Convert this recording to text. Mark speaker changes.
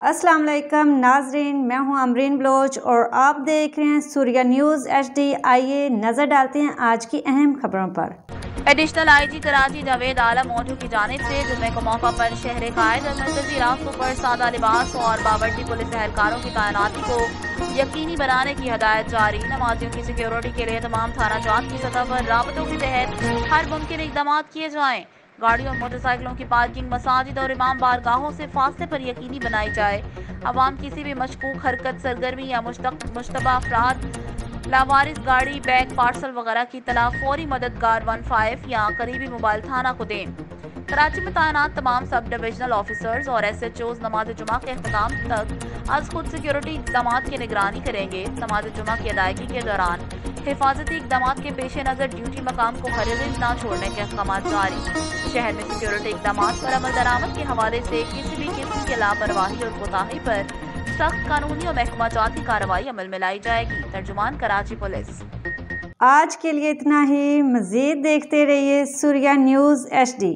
Speaker 1: अस्सलाम वालेकुम नाजरीन, मैं हूं अमरीन बलोच और आप देख रहे हैं सूर्या न्यूज़ HD। आइए नज़र डालते हैं आज की अहम खबरों पर।
Speaker 2: एडिशनल IG कराची जावेद आलम मोटू की जानिब से जुम्मे को मौका पर शहर कायद और मरकजी रास्तों पर सादा लिबास और बावर्ची पुलिस एहलकारों की तैनाती को यकीनी बनाने की हदायत जारी। नमाजियों की सिक्योरिटी के लिए तमाम थाना जात की सतह पर राबतों के तहत हर मुमकिन इकदाम किए जाएँ। गाड़ियों और मोटरसाइकिलों की पार्किंग, मसाजिद और इमाम बारगाहों से फासले पर यकीनी बनाई जाए। अवाम किसी भी मशकूक हरकत, सरगर्मी या मुश्तबा अफराद, लावारिस गाड़ी, बैग, पार्सल वगैरह की तलाश फौरी मददगार 15 या करीबी मोबाइल थाना को दें। कराची में तैनात तमाम सब डिविजनल ऑफिसर्स और SHOs नमाज जुमा के अख्ताम तक आज खुद सिक्योरिटी इकदाम की निगरानी करेंगे। नमाज जुमा की अदायगी के दौरान हिफाजती इकदाम के पेश नज़र ड्यूटी मकाम को हरगिज़ न छोड़ने के अहकाम जारी। शहर में सिक्योरिटी इकदाम पर अमल दरामद के हवाले से किसी भी किस्म की लापरवाही और कोताही पर सख्त कानूनी और महकमा जाती कार्रवाई अमल में लाई जाएगी। तर्जुमान कराची पुलिस।
Speaker 1: आज के लिए इतना ही। मज़ीद देखते रहिए सूर्या न्यूज़ HD।